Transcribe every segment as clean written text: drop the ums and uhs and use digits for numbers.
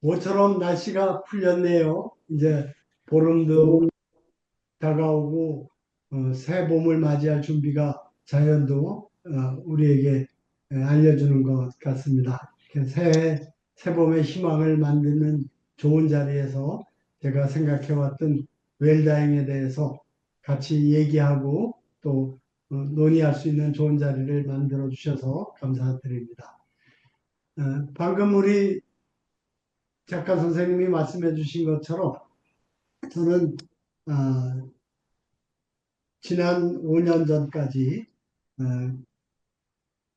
모처럼 날씨가 풀렸네요. 이제 보름도 다가오고 새 봄을 맞이할 준비가 자연도 우리에게 알려주는 것 같습니다. 이렇게 새 봄의 희망을 만드는 좋은 자리에서 제가 생각해왔던 웰다잉에 대해서 같이 얘기하고 또 논의할 수 있는 좋은 자리를 만들어 주셔서 감사드립니다. 방금 우리 작가 선생님이 말씀해 주신 것처럼 저는 어, 지난 5년 전까지 어,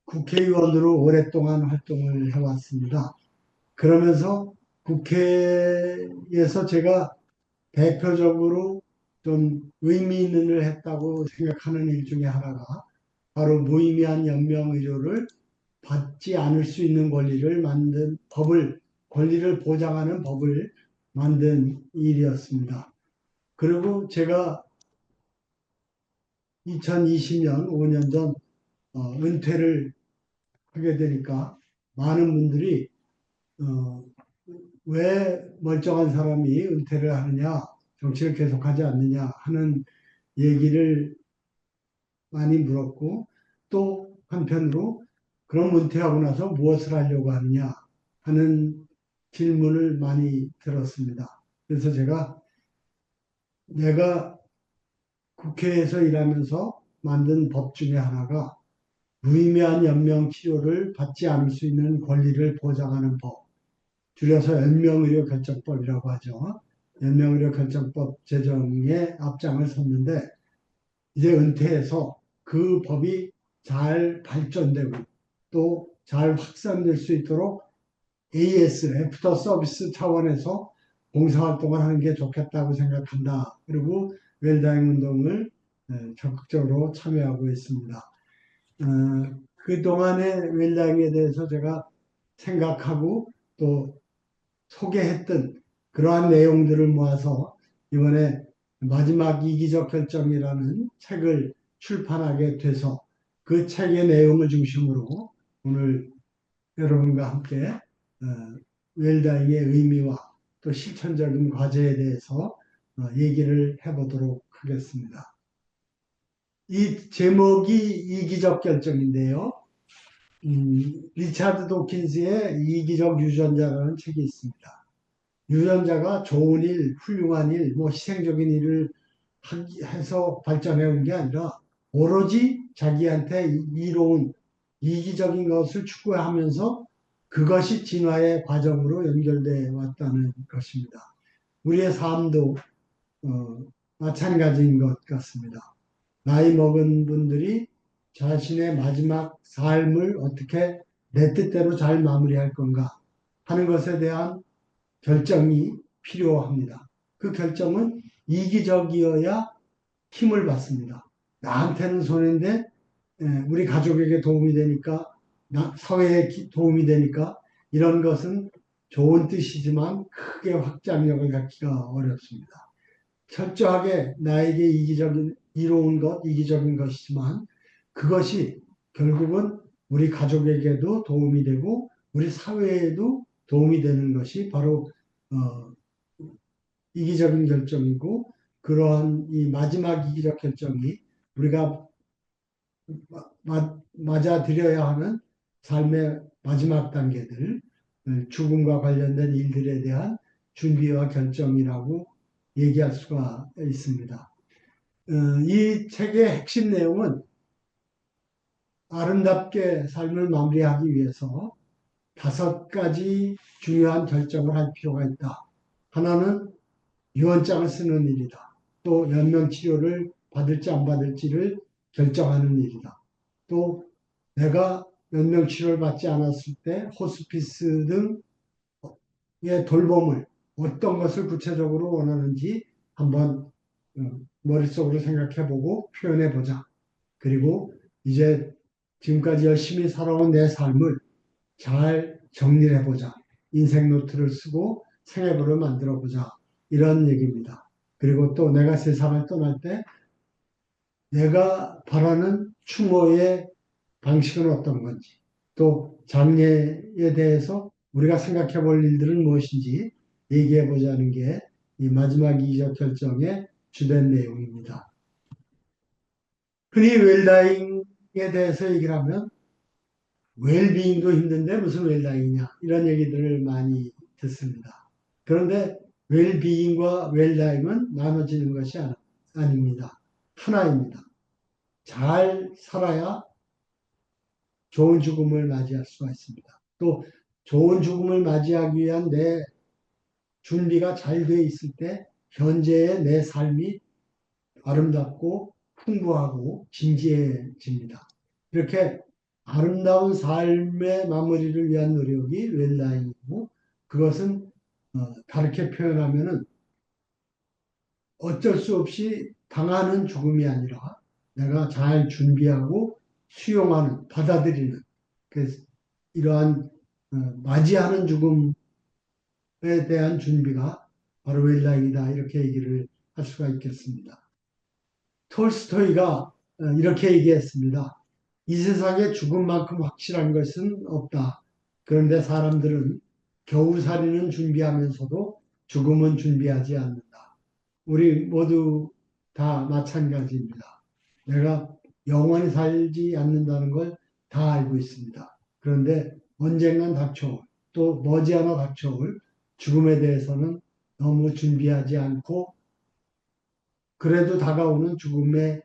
국회의원으로 오랫동안 활동을 해왔습니다. 그러면서 국회에서 제가 대표적으로 좀 의미 있는 일을 했다고 생각하는 일 중에 하나가 바로 무의미한 연명의료를 받지 않을 수 있는 권리를 만든 법을, 권리를 보장하는 법을 만든 일이었습니다. 그리고 제가 2020년, 5년 전 은퇴를 하게 되니까 많은 분들이 어, 왜 멀쩡한 사람이 은퇴를 하느냐, 정치를 계속하지 않느냐 하는 얘기를 많이 물었고 또 한편으로 그럼 은퇴하고 나서 무엇을 하려고 하느냐 하는 질문을 많이 들었습니다. 그래서 내가 국회에서 일하면서 만든 법 중에 하나가 무의미한 연명 치료를 받지 않을 수 있는 권리를 보장하는 법, 줄여서 연명의료결정법이라고 하죠. 연명의료결정법 제정에 앞장을 섰는데 이제 은퇴해서 그 법이 잘 발전되고 또 잘 확산될 수 있도록 AS, 애프터 서비스 차원에서 봉사활동을 하는 게 좋겠다고 생각한다. 그리고 웰다잉 운동을 적극적으로 참여하고 있습니다. 그동안의 웰다잉에 대해서 제가 생각하고 또 소개했던 그러한 내용들을 모아서 이번에 마지막 이기적 결정이라는 책을 출판하게 돼서 그 책의 내용을 중심으로 오늘 여러분과 함께 웰다잉의 의미와 또 실천적인 과제에 대해서 얘기를 해보도록 하겠습니다. 이 제목이 이기적 결정인데요. 리차드 도킨스의 이기적 유전자라는 책이 있습니다. 유전자가 좋은 일, 훌륭한 일, 뭐 희생적인 일을 해서 발전해 온 게 아니라 오로지 자기한테 이로운 이기적인 것을 추구하면서 그것이 진화의 과정으로 연결되어 왔다는 것입니다. 우리의 삶도 마찬가지인 것 같습니다. 나이 먹은 분들이 자신의 마지막 삶을 어떻게 내 뜻대로 잘 마무리할 건가 하는 것에 대한 결정이 필요합니다. 그 결정은 이기적이어야 힘을 받습니다. 나한테는 손해인데 우리 가족에게 도움이 되니까 사회에 도움이 되니까 이런 것은 좋은 뜻이지만 크게 확장력을 갖기가 어렵습니다. 철저하게 나에게 이로운 것, 이기적인 것이지만 그것이 결국은 우리 가족에게도 도움이 되고 우리 사회에도 도움이 되는 것이 바로 어, 이기적인 결정이고 그러한 이 마지막 이기적 결정이 우리가 맞아들여야 하는 삶의 마지막 단계들, 죽음과 관련된 일들에 대한 준비와 결정이라고 얘기할 수가 있습니다. 이 책의 핵심 내용은 아름답게 삶을 마무리하기 위해서 5가지 중요한 결정을 할 필요가 있다. 하나는 유언장을 쓰는 일이다. 또 연명치료를 받을지 안 받을지를 결정하는 일이다. 또 내가 연명치료를 받지 않았을 때 호스피스 등의 돌봄을 어떤 것을 구체적으로 원하는지 한번 머릿속으로 생각해보고 표현해보자. 그리고 이제 지금까지 열심히 살아온 내 삶을 잘 정리를 해보자. 인생 노트를 쓰고 생애부를 만들어보자. 이런 얘기입니다. 그리고 또 내가 세상을 떠날 때 내가 바라는 추모의 방식은 어떤 건지, 또 장례에 대해서 우리가 생각해 볼 일들은 무엇인지 얘기해 보자는 게 이 마지막 이적 결정의 주된 내용입니다. 흔히 웰다잉에 대해서 얘기를 하면 웰비잉도 힘든데 무슨 웰다잉이냐 이런 얘기들을 많이 듣습니다. 그런데 웰비잉과 웰다잉은 나눠지는 것이 아닙니다. 하나입니다. 잘 살아야 좋은 죽음을 맞이할 수가 있습니다. 또 좋은 죽음을 맞이하기 위한 내 준비가 잘 돼 있을 때 현재의 내 삶이 아름답고 풍부하고 진지해집니다. 이렇게 아름다운 삶의 마무리를 위한 노력이 웰라인이고 그것은 다르게 표현하면은 어쩔 수 없이 당하는 죽음이 아니라 내가 잘 준비하고 수용하는 받아들이는 그래서 이러한 맞이하는 죽음에 대한 준비가 바로 웰라인이다 이렇게 얘기를 할 수가 있겠습니다. 톨스토이가 이렇게 얘기했습니다. 이 세상에 죽음만큼 확실한 것은 없다. 그런데 사람들은 겨우살이는 준비하면서도 죽음은 준비하지 않는다. 우리 모두 다 마찬가지입니다. 내가 영원히 살지 않는다는 걸 다 알고 있습니다. 그런데 언젠간 닥쳐올 또 머지않아 닥쳐올 죽음에 대해서는 너무 준비하지 않고 그래도 다가오는 죽음에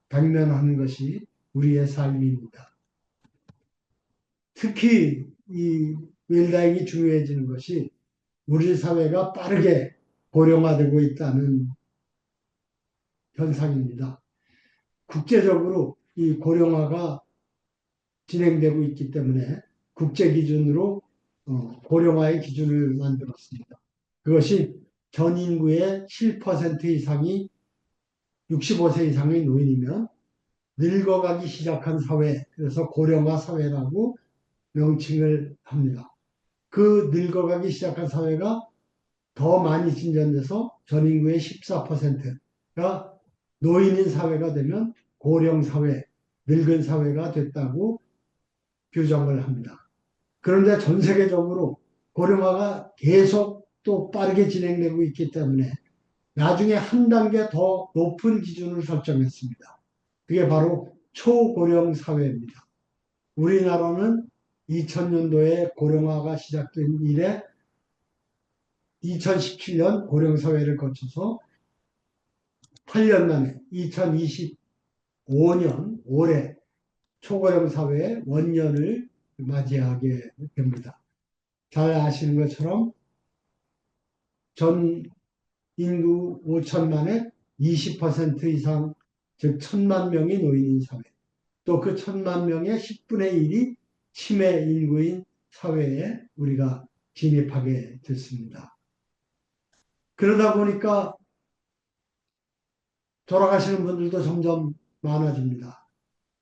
당면하는 것이 우리의 삶입니다. 특히 이 웰다잉이 중요해지는 것이 우리 사회가 빠르게 고령화되고 있다는 현상입니다. 국제적으로 이 고령화가 진행되고 있기 때문에 국제 기준으로 고령화의 기준을 만들었습니다. 그것이 전 인구의 7% 이상이 65세 이상의 노인이면 늙어가기 시작한 사회, 그래서 고령화 사회라고 명칭을 합니다. 그 늙어가기 시작한 사회가 더 많이 진전돼서 전 인구의 14%가 노인인 사회가 되면 고령 사회, 늙은 사회가 됐다고 규정을 합니다. 그런데 전 세계적으로 고령화가 계속 또 빠르게 진행되고 있기 때문에 나중에 한 단계 더 높은 기준을 설정했습니다. 그게 바로 초고령 사회입니다. 우리나라는 2000년도에 고령화가 시작된 이래 2017년 고령사회를 거쳐서 8년 만에 2025년 올해 초고령 사회의 원년을 맞이하게 됩니다. 잘 아시는 것처럼 전 인구 5천만의 20% 이상, 즉 1,000만 명이 노인인 사회, 또 그 1,000만 명의 10분의 1이 치매 인구인 사회에 우리가 진입하게 됐습니다. 그러다 보니까 돌아가시는 분들도 점점 많아집니다.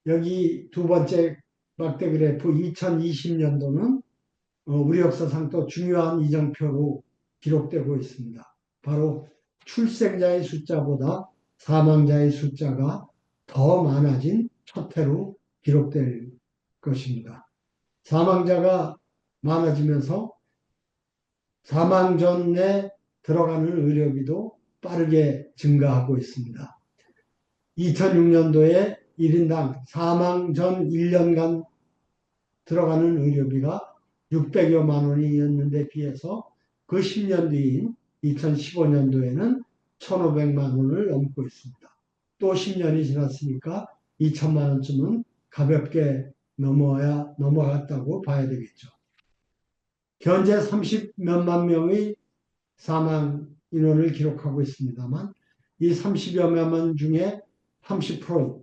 여기 두 번째 막대 그래프 2020년도는 우리 역사상 또 중요한 이정표로 기록되고 있습니다. 바로 출생자의 숫자보다 사망자의 숫자가 더 많아진 첫 해로 기록될 것입니다. 사망자가 많아지면서 사망 전에 들어가는 의료비도 빠르게 증가하고 있습니다. 2006년도에 1인당 사망 전 1년간 들어가는 의료비가 600여만 원이었는데 비해서 그 10년 뒤인 2015년도에는 1,500만 원을 넘고 있습니다. 또 10년이 지났으니까 2천만 원쯤은 가볍게 넘어갔다고 봐야 되겠죠. 현재 30몇만 명의 사망 인원을 기록하고 있습니다만 이 30여만 명 중에 30%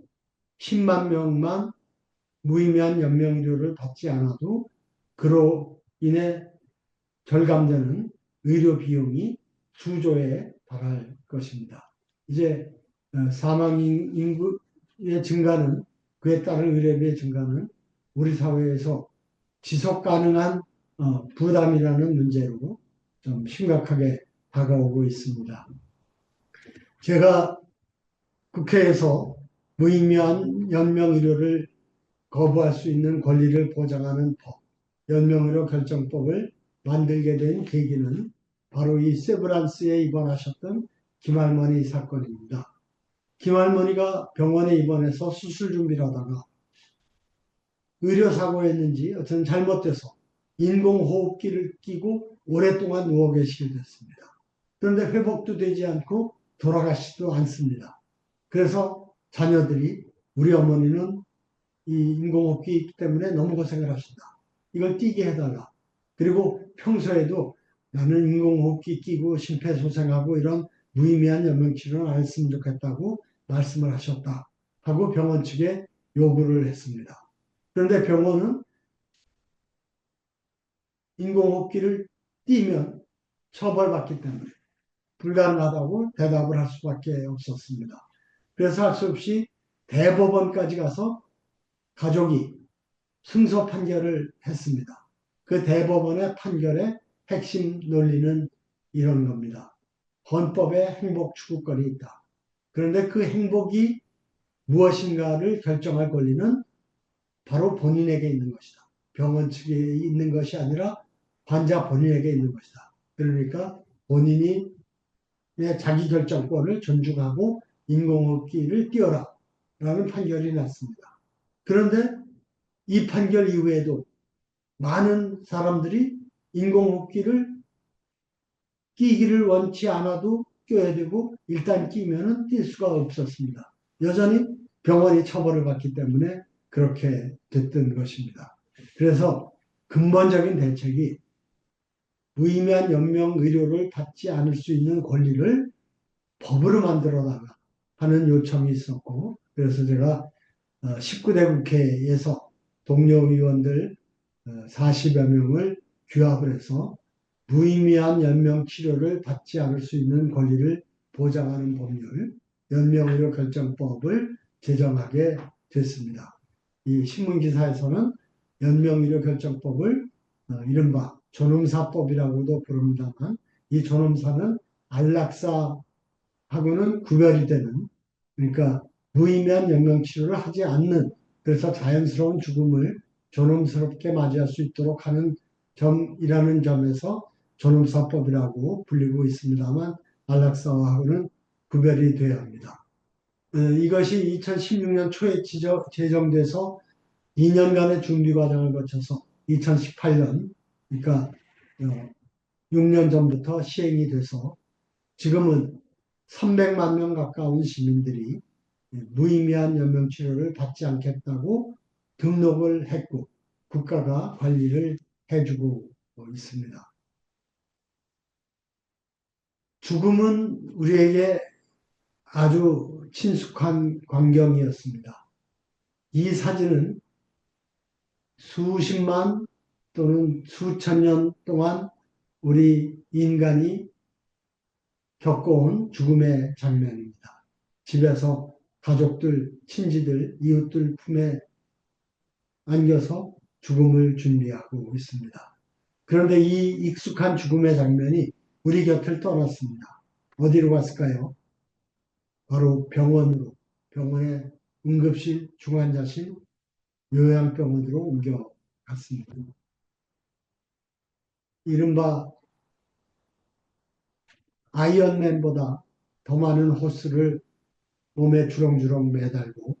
10만 명만 무의미한 연명료를 받지 않아도 그로 인해 절감되는 의료 비용이 수조에 달할 것입니다. 이제 사망 인구의 증가는 그에 따른 의료비의 증가는 우리 사회에서 지속 가능한 부담이라는 문제로 좀 심각하게 다가오고 있습니다. 제가 국회에서 무의미한 연명 의료를 거부할 수 있는 권리를 보장하는 법, 연명의료 결정법을 만들게 된 계기는 바로 이 세브란스에 입원하셨던 김할머니 사건입니다. 김할머니가 병원에 입원해서 수술 준비를 하다가 의료사고였는지 어떤 잘못돼서 인공호흡기를 끼고 오랫동안 누워 계시게 됐습니다. 그런데 회복도 되지 않고 돌아가시지도 않습니다. 그래서 자녀들이 우리 어머니는 이 인공호흡기 때문에 너무 고생을 하신다. 이걸 띄게 해달라. 그리고 평소에도 나는 인공호흡기 끼고 심폐소생하고 이런 무의미한 연명치료는 안 했으면 좋겠다고 말씀을 하셨다. 하고 병원 측에 요구를 했습니다. 그런데 병원은 인공호흡기를 띄면 처벌받기 때문에 불가능하다고 대답을 할 수밖에 없었습니다. 그래서 할 수 없이 대법원까지 가서 가족이 승소 판결을 했습니다. 그 대법원의 판결의 핵심 논리는 이런 겁니다. 헌법에 행복 추구권이 있다. 그런데 그 행복이 무엇인가를 결정할 권리는 바로 본인에게 있는 것이다. 병원 측에 있는 것이 아니라 환자 본인에게 있는 것이다. 그러니까 본인이 자기 결정권을 존중하고 인공호흡기를 띄워라 라는 판결이 났습니다. 그런데 이 판결 이후에도 많은 사람들이 인공호흡기를 끼기를 원치 않아도 껴야 되고 일단 끼면은 뛸 수가 없었습니다. 여전히 병원이 처벌을 받기 때문에 그렇게 됐던 것입니다. 그래서 근본적인 대책이 무의미한 연명 의료를 받지 않을 수 있는 권리를 법으로 만들어달라 하는 요청이 있었고, 그래서 제가 19대 국회에서 동료 의원들 40여 명을 규합을 해서 무의미한 연명 치료를 받지 않을 수 있는 권리를 보장하는 법률, 연명의료 결정법을 제정하게 됐습니다. 이 신문기사에서는 연명의료 결정법을 이른바 존엄사법이라고도 부릅니다만, 이 존엄사는 안락사하고는 구별이 되는, 그러니까 무의미한 연명치료를 하지 않는, 그래서 자연스러운 죽음을 존엄스럽게 맞이할 수 있도록 하는 점이라는 점에서 존엄사법이라고 불리고 있습니다만, 안락사하고는 구별이 되어야 합니다. 이것이 2016년 초에 제정돼서 2년간의 준비 과정을 거쳐서 2018년, 그러니까 6년 전부터 시행이 돼서 지금은 300만 명 가까운 시민들이 무의미한 연명치료를 받지 않겠다고 등록을 했고 국가가 관리를 해주고 있습니다. 죽음은 우리에게 아주 친숙한 광경이었습니다. 이 사진은 수십만 또는 수천 년 동안 우리 인간이 겪어온 죽음의 장면입니다. 집에서 가족들, 친지들, 이웃들 품에 안겨서 죽음을 준비하고 있습니다. 그런데 이 익숙한 죽음의 장면이 우리 곁을 떠났습니다. 어디로 갔을까요? 바로 병원으로, 병원의 응급실, 중환자실, 요양병원으로 옮겨갔습니다. 이른바 아이언맨보다 더 많은 호스를 몸에 주렁주렁 매달고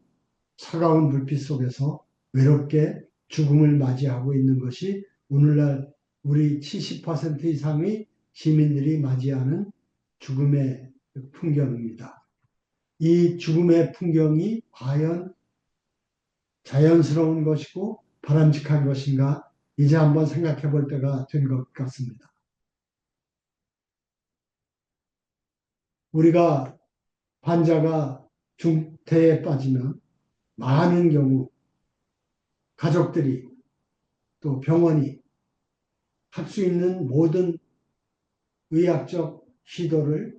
차가운 불빛 속에서 외롭게 죽음을 맞이하고 있는 것이 오늘날 우리 70% 이상의 시민들이 맞이하는 죽음의 풍경입니다. 이 죽음의 풍경이 과연 자연스러운 것이고 바람직한 것인가 이제 한번 생각해 볼 때가 된 것 같습니다. 우리가 환자가 중태에 빠지면 많은 경우 가족들이 또 병원이 할 수 있는 모든 의학적 시도를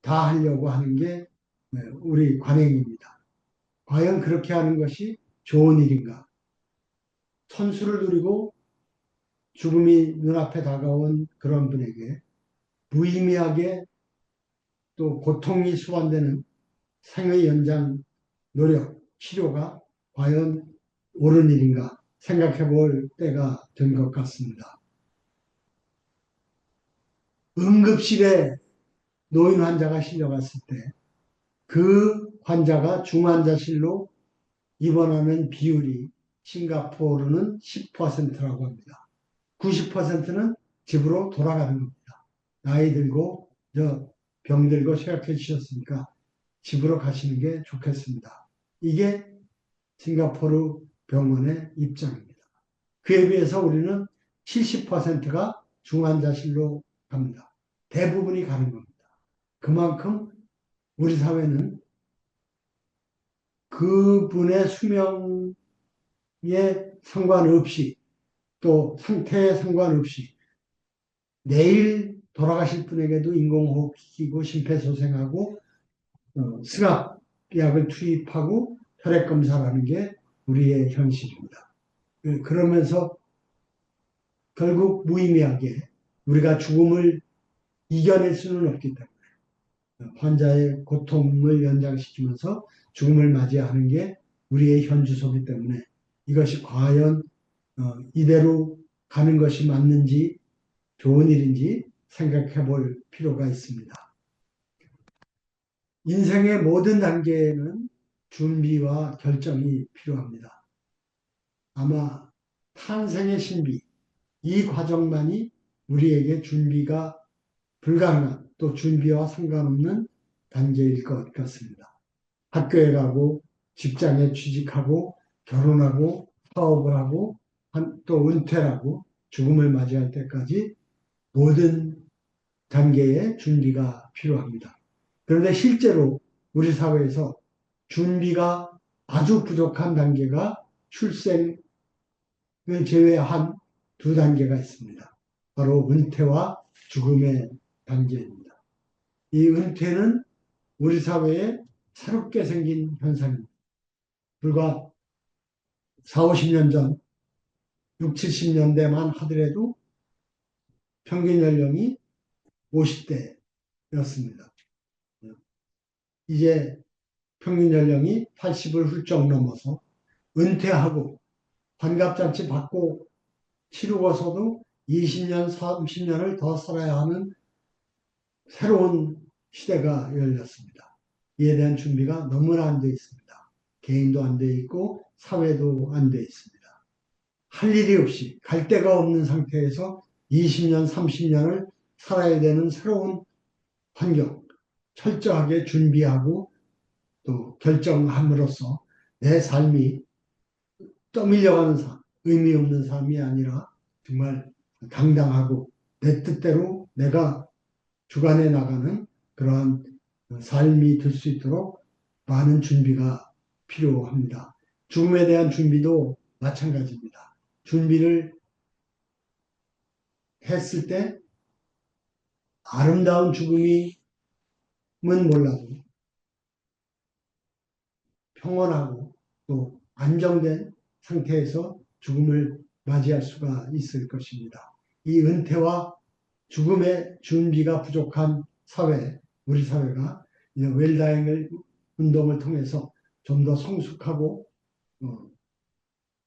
다 하려고 하는 게 우리 관행입니다. 과연 그렇게 하는 것이 좋은 일인가? 천수를 누리고 죽음이 눈앞에 다가온 그런 분에게 무의미하게 또 고통이 수반되는 생의 연장 노력, 치료가 과연 옳은 일인가 생각해 볼 때가 된 것 같습니다. 응급실에 노인 환자가 실려갔을 때 그 환자가 중환자실로 입원하는 비율이 싱가포르는 10%라고 합니다. 90%는 집으로 돌아가는 겁니다. 나이 들고 병 들고 쇠약해 지셨으니까 집으로 가시는 게 좋겠습니다. 이게 싱가포르 병원의 입장입니다. 그에 비해서 우리는 70%가 중환자실로 갑니다. 대부분이 가는 겁니다. 그만큼 우리 사회는 그분의 수명에 상관없이 또 상태에 상관없이 내일 돌아가실 분에게도 인공호흡기고 심폐소생하고 승합약을 투입하고 혈액 검사를 하는 게 우리의 현실입니다. 그러면서 결국 무의미하게 우리가 죽음을 이겨낼 수는 없기 때문에 환자의 고통을 연장시키면서 죽음을 맞이하는 게 우리의 현주소이기 때문에 이것이 과연 이대로 가는 것이 맞는지 좋은 일인지 생각해 볼 필요가 있습니다. 인생의 모든 단계에는 준비와 결정이 필요합니다. 아마 탄생의 신비, 이 과정만이 우리에게 준비가 불가능한 또 준비와 상관없는 단계일 것 같습니다. 학교에 가고 직장에 취직하고 결혼하고 사업을 하고 또 은퇴를 하고 죽음을 맞이할 때까지 모든 단계의 준비가 필요합니다. 그런데 실제로 우리 사회에서 준비가 아주 부족한 단계가 출생을 제외한 두 단계가 있습니다. 바로 은퇴와 죽음의 단계입니다. 이 은퇴는 우리 사회에 새롭게 생긴 현상입니다. 불과 4, 50년 전, 6, 70년대만 하더라도 평균 연령이 50대였습니다. 이제 평균 연령이 80을 훌쩍 넘어서 은퇴하고 환갑잔치 받고 치르고서도 20년, 30년을 더 살아야 하는 새로운 시대가 열렸습니다. 이에 대한 준비가 너무나 안 돼 있습니다. 개인도 안 돼 있고 사회도 안 돼 있습니다. 할 일이 없이 갈 데가 없는 상태에서 20년, 30년을 살아야 되는 새로운 환경, 철저하게 준비하고 또 결정함으로써 내 삶이 떠밀려가는 삶, 의미 없는 삶이 아니라 정말 당당하고 내 뜻대로 내가 주관해 나가는 그러한 삶이 될 수 있도록 많은 준비가 필요합니다. 죽음에 대한 준비도 마찬가지입니다. 준비를 했을 때 아름다운 죽음임은 몰라도 평온하고 또 안정된 상태에서 죽음을 맞이할 수가 있을 것입니다. 이 은퇴와 죽음의 준비가 부족한 사회, 우리 사회가 웰다잉을 운동을 통해서 좀 더 성숙하고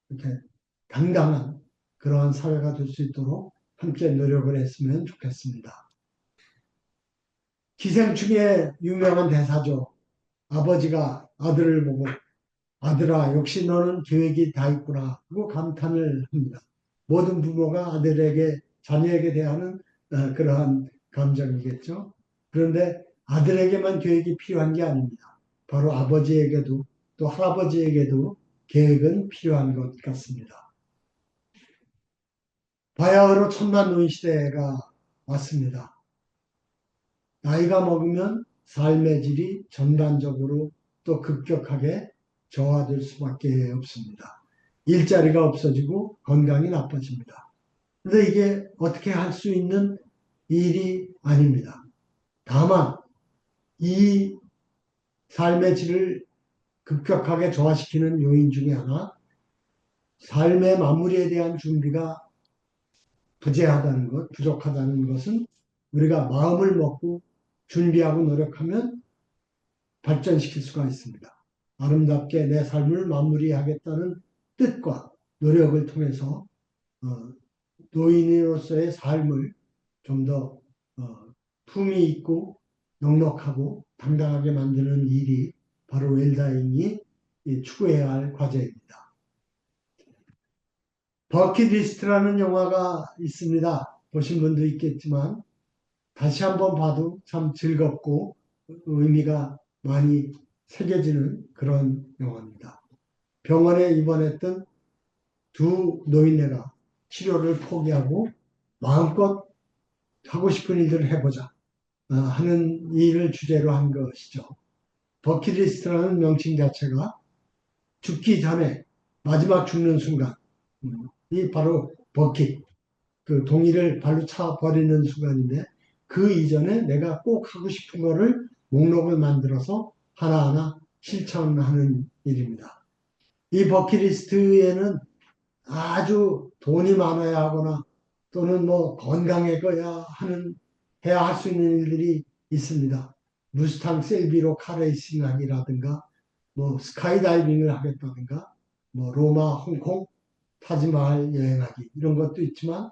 이렇게 당당한 그러한 사회가 될 수 있도록 함께 노력을 했으면 좋겠습니다. 기생충의 유명한 대사죠. 아버지가 아들을 보고 아들아 역시 너는 계획이 다 있구나 하고 감탄을 합니다. 모든 부모가 아들에게 자녀에게 대하는 그러한 감정이겠죠. 그런데 아들에게만 계획이 필요한 게 아닙니다. 바로 아버지에게도 또 할아버지에게도 계획은 필요한 것 같습니다. 바야흐로 천만노인 시대가 왔습니다. 나이가 먹으면 삶의 질이 전반적으로 또 급격하게 저하될 수밖에 없습니다. 일자리가 없어지고 건강이 나빠집니다. 그런데 이게 어떻게 할 수 있는 일이 아닙니다. 다만 이 삶의 질을 급격하게 저하시키는 요인 중에 하나, 삶의 마무리에 대한 준비가 부재하다는 것, 부족하다는 것은 우리가 마음을 먹고 준비하고 노력하면 발전시킬 수가 있습니다. 아름답게 내 삶을 마무리하겠다는 뜻과 노력을 통해서 어, 노인으로서의 삶을 좀 더 품위 있고 넉넉하고 당당하게 만드는 일이 바로 웰다잉이 추구해야 할 과제입니다. 버킷리스트라는 영화가 있습니다. 보신 분도 있겠지만 다시 한번 봐도 참 즐겁고 의미가 많이 새겨지는 그런 영화입니다. 병원에 입원했던 두 노인네가 치료를 포기하고 마음껏 하고 싶은 일들을 해보자 하는 일을 주제로 한 것이죠. 버킷리스트라는 명칭 자체가 죽기 전에 마지막 죽는 순간 이 바로 버킷 그 동이를 발로 차 버리는 순간인데 그 이전에 내가 꼭 하고 싶은 거를 목록을 만들어서 하나하나 실천하는 일입니다. 이 버킷리스트에는 아주 돈이 많아야 하거나 또는 뭐 건강해야 하는 해야 할 수 있는 일들이 있습니다. 무스탕 셀비로 카레이싱 하기라든가 뭐 스카이다이빙을 하겠다든가 뭐 로마, 홍콩, 타지마할 여행하기 이런 것도 있지만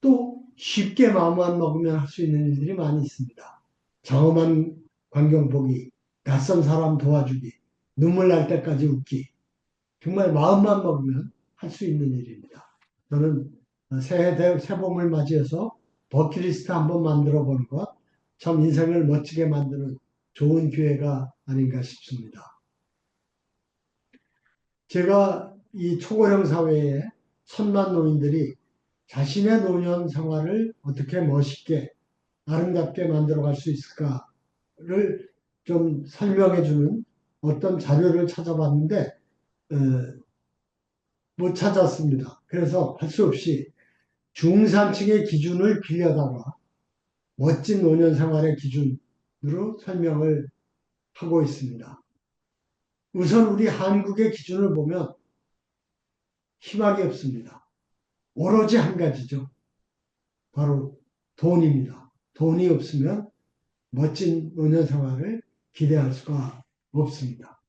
또 쉽게 마음만 먹으면 할 수 있는 일들이 많이 있습니다. 장엄한 광경 보기, 낯선 사람 도와주기, 눈물 날 때까지 웃기 정말 마음만 먹으면 할 수 있는 일입니다. 저는 새봄을 맞이해서 버킷리스트 한번 만들어 보는 것, 참 인생을 멋지게 만드는 좋은 기회가 아닌가 싶습니다. 제가 이 초고령 사회에 선만 노인들이 자신의 노년 생활을 어떻게 멋있게 아름답게 만들어 갈 수 있을까를 좀 설명해 주는 어떤 자료를 찾아봤는데 어, 못 찾았습니다. 그래서 할 수 없이 중산층의 기준을 빌려다가 멋진 노년 생활의 기준으로 설명을 하고 있습니다. 우선 우리 한국의 기준을 보면 희망이 없습니다. 오로지 한 가지죠. 바로 돈입니다. 돈이 없으면 멋진 노년 생활을 기대할 수가 없습니다.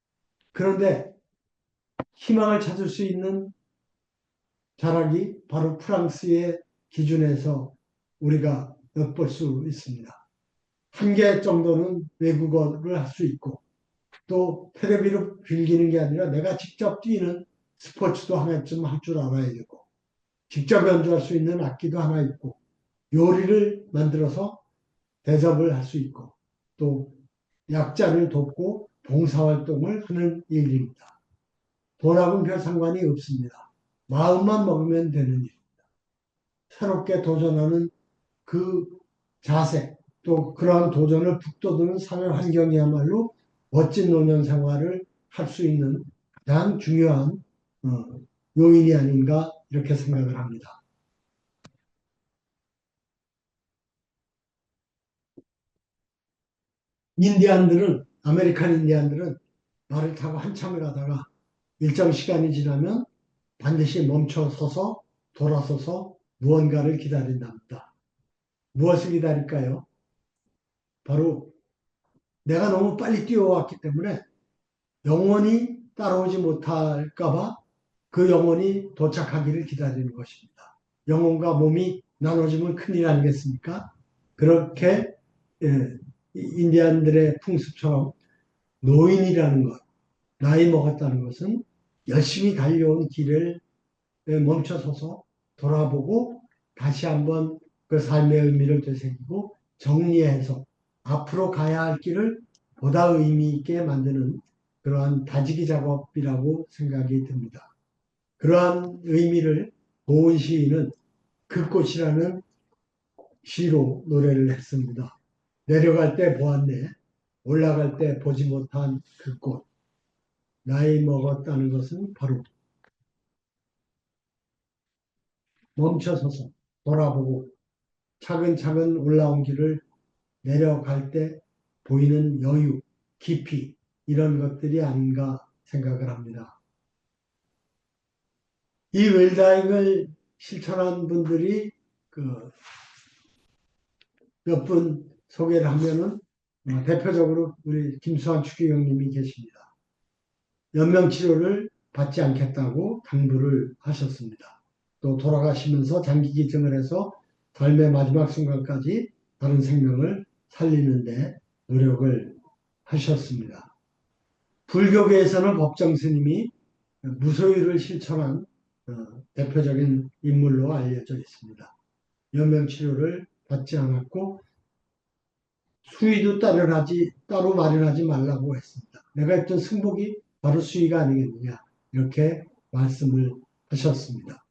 그런데 희망을 찾을 수 있는 자락이 바로 프랑스의 기준에서 우리가 엿볼 수 있습니다. 한 개 정도는 외국어를 할 수 있고 또 테레비로 빌기는 게 아니라 내가 직접 뛰는 스포츠도 하나쯤 할 줄 알아야 되고 직접 연주할 수 있는 악기도 하나 있고 요리를 만들어서 대접을 할 수 있고 또 약자를 돕고 봉사활동을 하는 일입니다. 돈하고는 별 상관이 없습니다. 마음만 먹으면 되는 일. 새롭게 도전하는 그 자세 또 그러한 도전을 북돋우는 사회 환경이야말로 멋진 노년 생활을 할 수 있는 가장 중요한 요인이 아닌가 이렇게 생각을 합니다. 아메리칸 인디안들은 말을 타고 한참을 가다가 일정 시간이 지나면 반드시 멈춰 서서 돌아서서 무언가를 기다린답니다. 무엇을 기다릴까요? 바로 내가 너무 빨리 뛰어왔기 때문에 영원히 따라오지 못할까봐 그 영혼이 도착하기를 기다리는 것입니다. 영혼과 몸이 나눠지면 큰일 아니겠습니까? 그렇게 인디안들의 풍습처럼 노인이라는 것, 나이 먹었다는 것은 열심히 달려온 길을 멈춰서서 돌아보고 다시 한번 그 삶의 의미를 되새기고 정리해서 앞으로 가야 할 길을 보다 의미 있게 만드는 그러한 다지기 작업이라고 생각이 듭니다. 그러한 의미를 고은 시인은 그 꽃이라는 시로 노래를 했습니다. 내려갈 때 보았네. 올라갈 때 보지 못한 그 꽃. 나이 먹었다는 것은 바로 멈춰서서 돌아보고 차근차근 올라온 길을 내려갈 때 보이는 여유, 깊이 이런 것들이 아닌가 생각을 합니다. 이 웰다잉을 실천한 분들이 그 몇 분 소개를 하면은 대표적으로 우리 김수환 추기경님이 계십니다. 연명치료를 받지 않겠다고 당부를 하셨습니다. 또 돌아가시면서 장기 기증을 해서 삶의 마지막 순간까지 다른 생명을 살리는데 노력을 하셨습니다. 불교계에서는 법정 스님이 무소유를 실천한 대표적인 인물로 알려져 있습니다. 연명치료를 받지 않았고 수의도 따로 마련하지 말라고 했습니다. 내가 했던 승복이 바로 수의가 아니겠느냐 이렇게 말씀을 하셨습니다.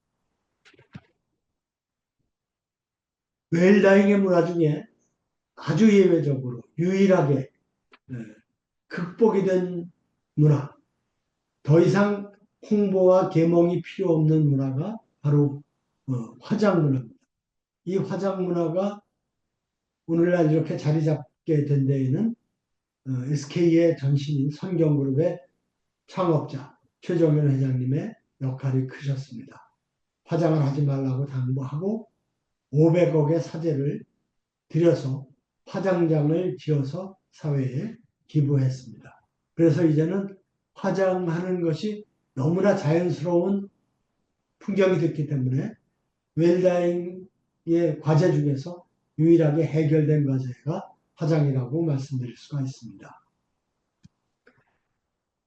웰다잉의 문화 중에 아주 예외적으로 유일하게 극복이 된 문화, 더 이상 홍보와 계몽이 필요 없는 문화가 바로 화장 문화입니다. 이 화장 문화가 오늘날 이렇게 자리 잡게 된 데에는 SK의 전신인 선경그룹의 창업자 최정현 회장님의 역할이 크셨습니다. 화장을 하지 말라고 당부하고 500억의 사재를 들여서 화장장을 지어서 사회에 기부했습니다. 그래서 이제는 화장하는 것이 너무나 자연스러운 풍경이 됐기 때문에 웰다잉의 과제 중에서 유일하게 해결된 과제가 화장이라고 말씀드릴 수가 있습니다.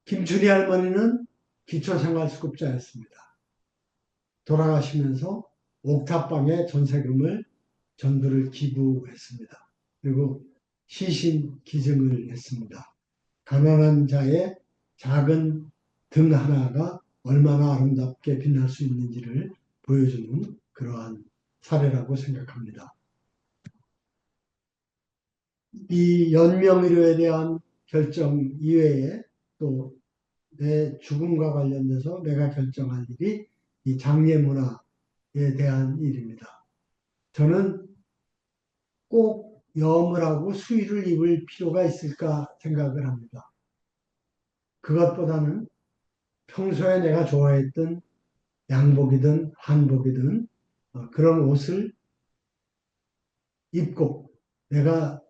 김춘희 할머니는 기초생활수급자였습니다. 돌아가시면서 옥탑방에 전세금을 전부를 기부했습니다. 그리고 시신 기증을 했습니다. 가난한 자의 작은 등 하나가 얼마나 아름답게 빛날 수 있는지를 보여주는 그러한 사례라고 생각합니다. 이 연명의료에 대한 결정 이외에 또 내 죽음과 관련돼서 내가 결정할 일이 이 장례 문화에 대한 일입니다. 저는 꼭 염을 하고 수의를 입을 필요가 있을까 생각을 합니다. 그것보다는 평소에 내가 좋아했던 양복이든 한복이든 그런 옷을 입고 내가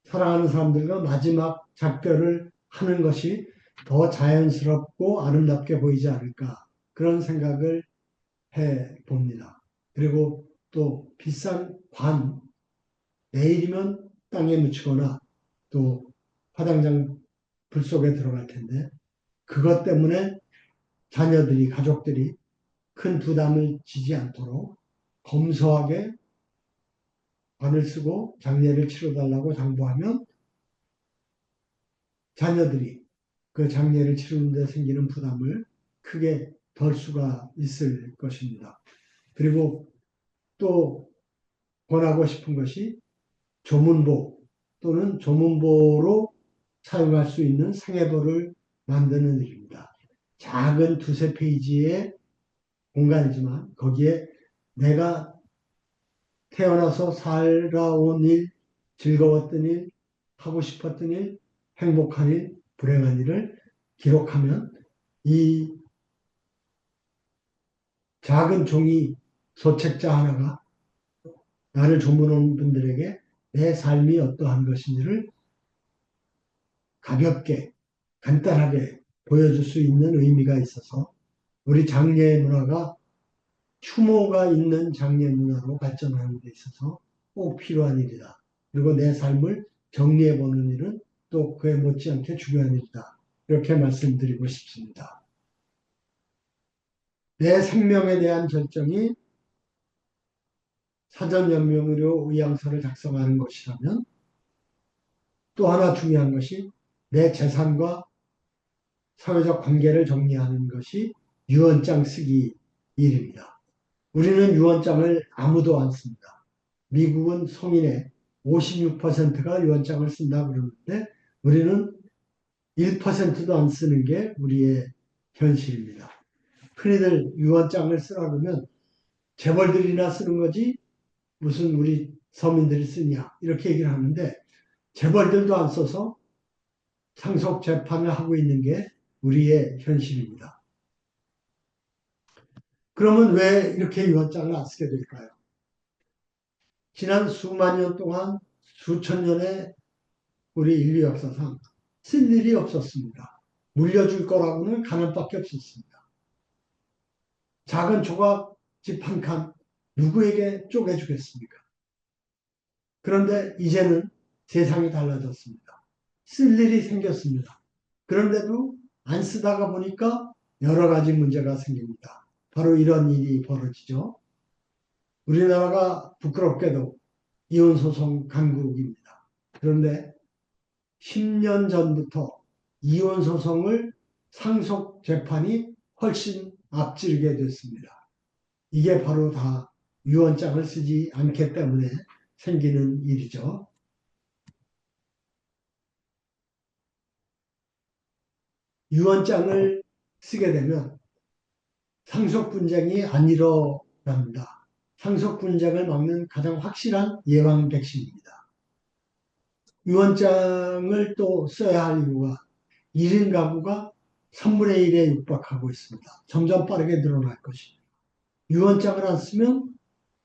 사랑하는 사람들과 마지막 작별을 하는 것이 더 자연스럽고 아름답게 보이지 않을까 그런 생각을 해 봅니다. 그리고 또 비싼 관, 내일이면 땅에 묻히거나 또 화장장 불 속에 들어갈 텐데 그것 때문에 자녀들이, 가족들이 큰 부담을 지지 않도록 검소하게 관을 쓰고 장례를 치러달라고 당부하면 자녀들이 그 장례를 치르는 데 생기는 부담을 크게 덜 수가 있을 것입니다. 그리고 또 권하고 싶은 것이 조문보 또는 조문보로 사용할 수 있는 상해보를 만드는 일입니다. 작은 두세 페이지의 공간이지만 거기에 내가 태어나서 살아온 일, 즐거웠던 일, 하고 싶었던 일, 행복한 일, 불행한 일을 기록하면 이 작은 종이 소책자 하나가 나를 조문한 분들에게 내 삶이 어떠한 것인지를 가볍게, 간단하게 보여줄 수 있는 의미가 있어서 우리 장례 문화가 추모가 있는 장례 문화로 발전하는 데 있어서 꼭 필요한 일이다. 그리고 내 삶을 정리해보는 일은 또 그에 못지않게 중요한 일이다. 이렇게 말씀드리고 싶습니다. 내 생명에 대한 결정이 사전연명의료 의향서를 작성하는 것이라면 또 하나 중요한 것이 내 재산과 사회적 관계를 정리하는 것이 유언장 쓰기 일입니다. 우리는 유언장을 아무도 안 씁니다. 미국은 성인의 56%가 유언장을 쓴다 그러는데 우리는 1%도 안 쓰는 게 우리의 현실입니다. 흔히들 유언장을 쓰라 그러면 재벌들이나 쓰는 거지 무슨 우리 서민들이 쓰냐 이렇게 얘기를 하는데 재벌들도 안 써서 상속 재판을 하고 있는 게 우리의 현실입니다. 그러면 왜 이렇게 유언장을 안 쓰게 될까요? 지난 수만 년 동안 수천 년의 우리 인류 역사상 쓸 일이 없었습니다. 물려줄 거라고는 가난밖에 없었습니다. 작은 조각집 한 칸 누구에게 쪼개주겠습니까? 그런데 이제는 세상이 달라졌습니다. 쓸 일이 생겼습니다. 그런데도 안 쓰다가 보니까 여러 가지 문제가 생깁니다. 바로 이런 일이 벌어지죠. 우리나라가 부끄럽게도 이혼소송 강국입니다. 그런데 10년 전부터 이혼소송을 상속재판이 훨씬 앞지르게 됐습니다. 이게 바로 다 유언장을 쓰지 않기 때문에 생기는 일이죠. 유언장을 쓰게 되면 상속 분쟁이 안 일어납니다. 상속 분쟁을 막는 가장 확실한 예방 백신입니다. 유언장을 또 써야 할 이유가 1인 가구가 3분의 1에 육박하고 있습니다. 점점 빠르게 늘어날 것입니다. 유언장을 안 쓰면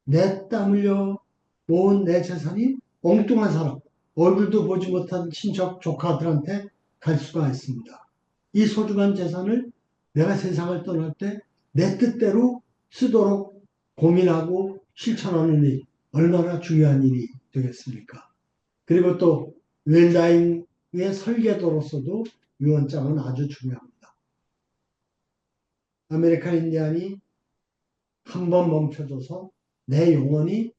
내 땀 흘려 모은 내 재산이 엉뚱한 사람, 얼굴도 보지 못한 친척, 조카들한테 갈 수가 있습니다. 이 소중한 재산을 내가 세상을 떠날 때 내 뜻대로 쓰도록 고민하고 실천하는 일, 얼마나 중요한 일이 되겠습니까? 그리고 또 웰다잉의 설계도로서도 유언장은 아주 중요합니다. 아메리칸 인디안이 한 번 멈춰줘서 내 영혼이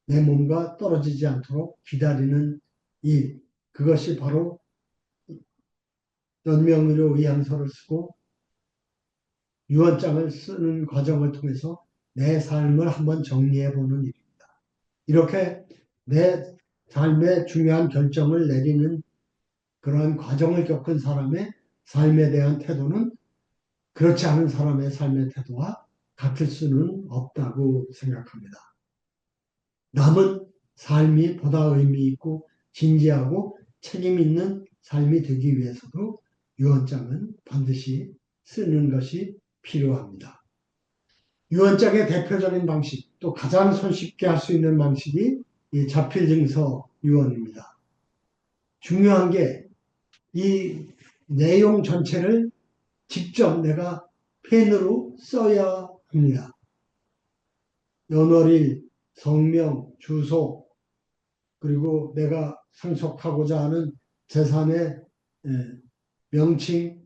내 몸과 떨어지지 않도록 기다리는 일, 그것이 바로 연명의료 의향서를 쓰고 유언장을 쓰는 과정을 통해서 내 삶을 한번 정리해보는 일입니다. 이렇게 내 삶의 중요한 결정을 내리는 그러한 과정을 겪은 사람의 삶에 대한 태도는 그렇지 않은 사람의 삶의 태도와 같을 수는 없다고 생각합니다. 남은 삶이 보다 의미 있고 진지하고 책임 있는 삶이 되기 위해서도 유언장은 반드시 쓰는 것이 필요합니다. 유언장의 대표적인 방식, 또 가장 손쉽게 할 수 있는 방식이 이 자필증서 유언입니다. 중요한 게 이 내용 전체를 직접 내가 펜으로 써야 합니다. 연월일, 성명, 주소, 그리고 내가 상속하고자 하는 재산의 명칭,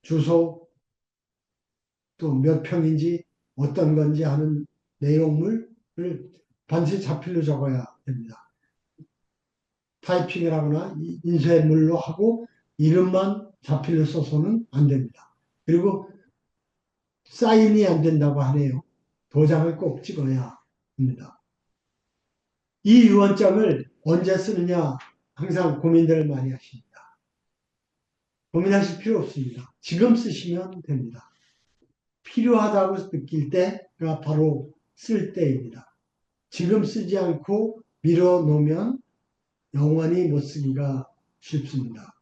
주소, 또 몇 평인지 어떤 건지 하는 내용물을 반드시 자필로 적어야 됩니다. 타이핑을 하거나 인쇄물로 하고 이름만 자필로 써서는 안 됩니다. 그리고 사인이 안 된다고 하네요. 도장을 꼭 찍어야 합니다. 이 유언장을 언제 쓰느냐 항상 고민들을 많이 하십니다. 고민하실 필요 없습니다. 지금 쓰시면 됩니다. 필요하다고 느낄 때가 바로 쓸 때입니다. 지금 쓰지 않고 미뤄 놓으면 영원히 못 쓰기가 쉽습니다.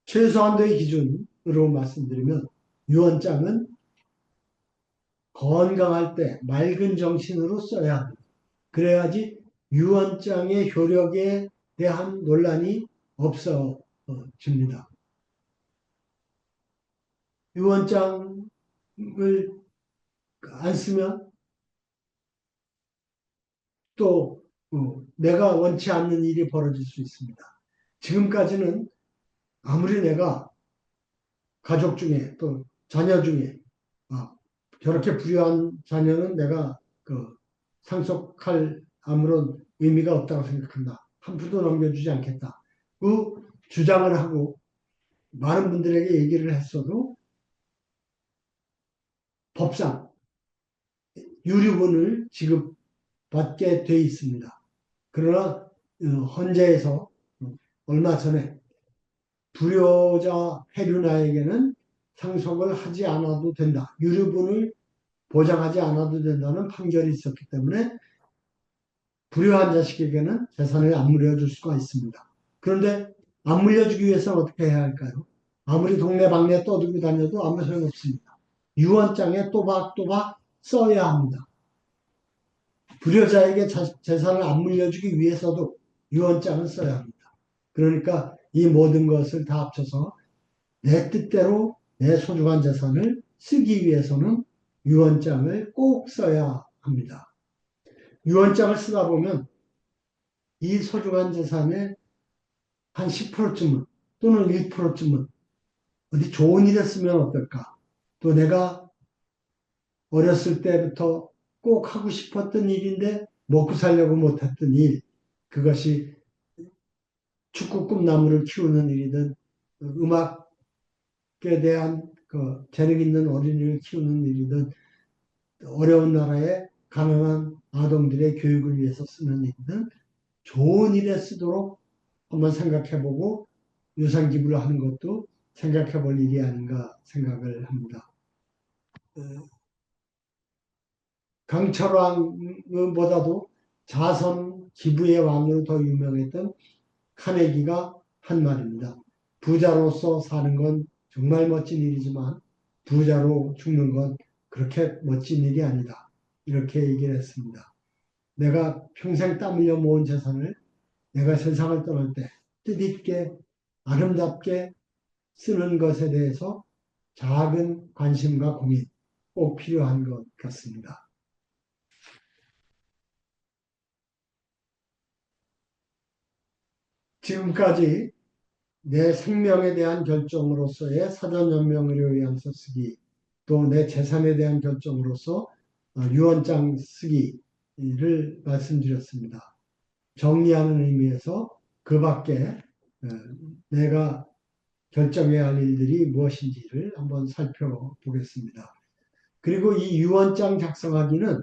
최소한도의 기준으로 말씀드리면 유언장은 건강할 때 맑은 정신으로 써야 합니다. 그래야지 유언장의 효력에 대한 논란이 없어집니다. 유언장을 안 쓰면 또 내가 원치 않는 일이 벌어질 수 있습니다. 지금까지는 아무리 내가 가족 중에 또 자녀 중에 저렇게 부유한 자녀는 내가 상속할 아무런 의미가 없다고 생각한다. 한 푼도 넘겨주지 않겠다. 그 주장을 하고 많은 분들에게 얘기를 했어도 법상 유류분을 지급받게 돼 있습니다. 그러나 헌재에서 얼마 전에 불효자 해류나에게는 상속을 하지 않아도 된다. 유류분을 보장하지 않아도 된다는 판결이 있었기 때문에 불효한 자식에게는 재산을 안 물려줄 수가 있습니다. 그런데 안 물려주기 위해서는 어떻게 해야 할까요? 아무리 동네방네 떠들고 다녀도 아무 소용없습니다. 유언장에 또박또박 써야 합니다. 불효자에게 재산을 안 물려주기 위해서도 유언장을 써야 합니다. 그러니까 이 모든 것을 다 합쳐서 내 뜻대로 내 소중한 재산을 쓰기 위해서는 유언장을 꼭 써야 합니다. 유언장을 쓰다 보면 이 소중한 재산의 한 10%쯤은 또는 1%쯤은 어디 좋은 일에 쓰면 어떨까? 또 내가 어렸을 때부터 꼭 하고 싶었던 일인데 먹고 살려고 못했던 일, 그것이 축구 꿈나무를 키우는 일이든 음악에 대한 그 재능 있는 어린이를 키우는 일이든 어려운 나라의 가난한 아동들의 교육을 위해서 쓰는 일이든 좋은 일에 쓰도록 한번 생각해보고 유산 기부를 하는 것도 생각해볼 일이 아닌가 생각을 합니다. 강철왕보다도 자선 기부의 왕으로 더 유명했던 카네기가 한 말입니다. 부자로서 사는 건 정말 멋진 일이지만 부자로 죽는 건 그렇게 멋진 일이 아니다. 이렇게 얘기를 했습니다. 내가 평생 땀 흘려 모은 재산을 내가 세상을 떠날 때 뜻있게 아름답게 쓰는 것에 대해서 작은 관심과 고민 꼭 필요한 것 같습니다. 지금까지 내 생명에 대한 결정으로서의 사전연명을 위해서 쓰기, 또 내 재산에 대한 결정으로서 유언장 쓰기를 말씀드렸습니다. 정리하는 의미에서 그 밖에 내가 결정해야 할 일들이 무엇인지를 한번 살펴보겠습니다. 그리고 이 유언장 작성하기는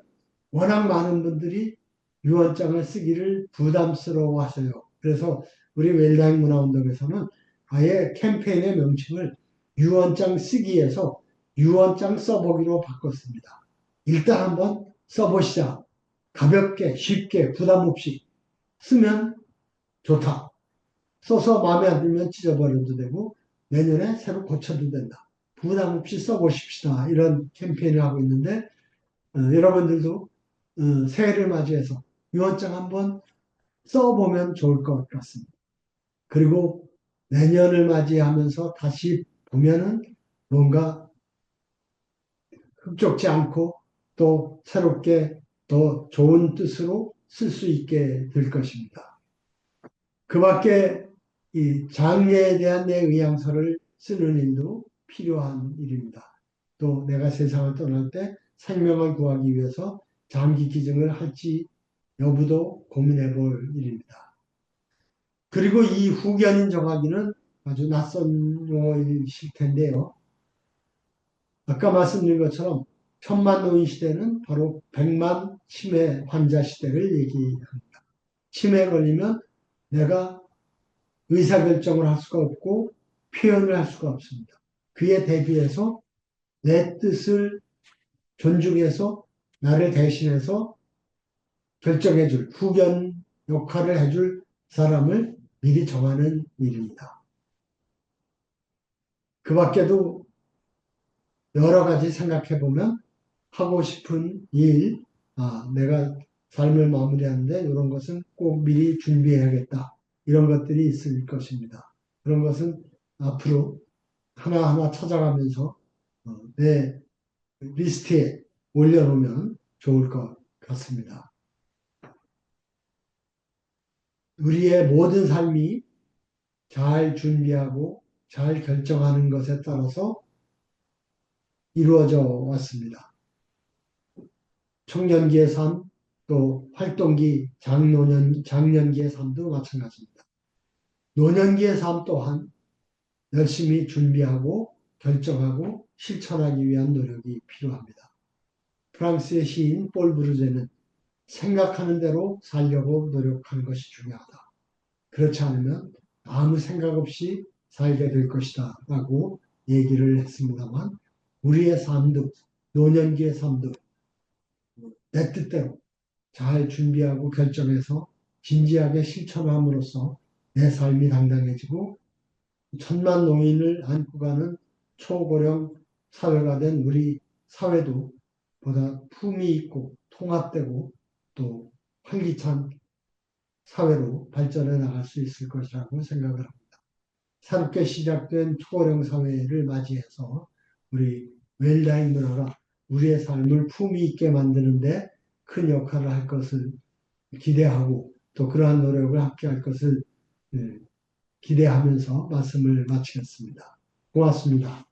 워낙 많은 분들이 유언장을 쓰기를 부담스러워 하세요. 그래서 우리 웰다잉 문화운동에서는 아예 캠페인의 명칭을 유언장 쓰기에서 유언장 써보기로 바꿨습니다. 일단 한번 써보시자. 가볍게, 쉽게, 부담 없이 쓰면 좋다. 써서 마음에 안 들면 찢어버려도 되고 내년에 새로 고쳐도 된다. 부담 없이 써보십시다. 이런 캠페인을 하고 있는데 여러분들도 새해를 맞이해서 유언장 한번 써보면 좋을 것 같습니다. 그리고 내년을 맞이하면서 다시 보면은 뭔가 흡족지 않고 또 새롭게 더 좋은 뜻으로 쓸 수 있게 될 것입니다. 그 밖에 이 장래에 대한 내 의향서를 쓰는 일도 필요한 일입니다. 또 내가 세상을 떠날 때 생명을 구하기 위해서 장기 기증을 할지 여부도 고민해 볼 일입니다. 그리고 이 후견인 정하기는 아주 낯선 용어이실 텐데요. 아까 말씀드린 것처럼 천만 노인 시대는 바로 백만 치매 환자 시대를 얘기합니다. 치매에 걸리면 내가 의사결정을 할 수가 없고 표현을 할 수가 없습니다. 그에 대비해서 내 뜻을 존중해서 나를 대신해서 결정해줄 후견 역할을 해줄 사람을 미리 정하는 일입니다. 그 밖에도 여러 가지 생각해 보면 하고 싶은 일, 내가 삶을 마무리하는데 이런 것은 꼭 미리 준비해야겠다. 이런 것들이 있을 것입니다. 그런 것은 앞으로 하나하나 찾아가면서 내 리스트에 올려놓으면 좋을 것 같습니다. 우리의 모든 삶이 잘 준비하고 잘 결정하는 것에 따라서 이루어져 왔습니다. 청년기의 삶, 또 활동기, 장년기의 삶도 마찬가지입니다. 노년기의 삶 또한 열심히 준비하고 결정하고 실천하기 위한 노력이 필요합니다. 프랑스의 시인 폴 브루제는 생각하는 대로 살려고 노력하는 것이 중요하다. 그렇지 않으면 아무 생각 없이 살게 될 것이다 라고 얘기를 했습니다만 우리의 삶도 노년기의 삶도 내 뜻대로 잘 준비하고 결정해서 진지하게 실천함으로써 내 삶이 당당해지고 천만 노인을 안고 가는 초고령 사회가 된 우리 사회도 보다 품위 있고 통합되고 또 활기찬 사회로 발전해 나갈 수 있을 것이라고 생각을 합니다. 새롭게 시작된 초고령 사회를 맞이해서 우리 웰다잉 문화가 우리의 삶을 품위 있게 만드는데 큰 역할을 할 것을 기대하고 또 그러한 노력을 함께 할 것을 기대하면서 말씀을 마치겠습니다. 고맙습니다.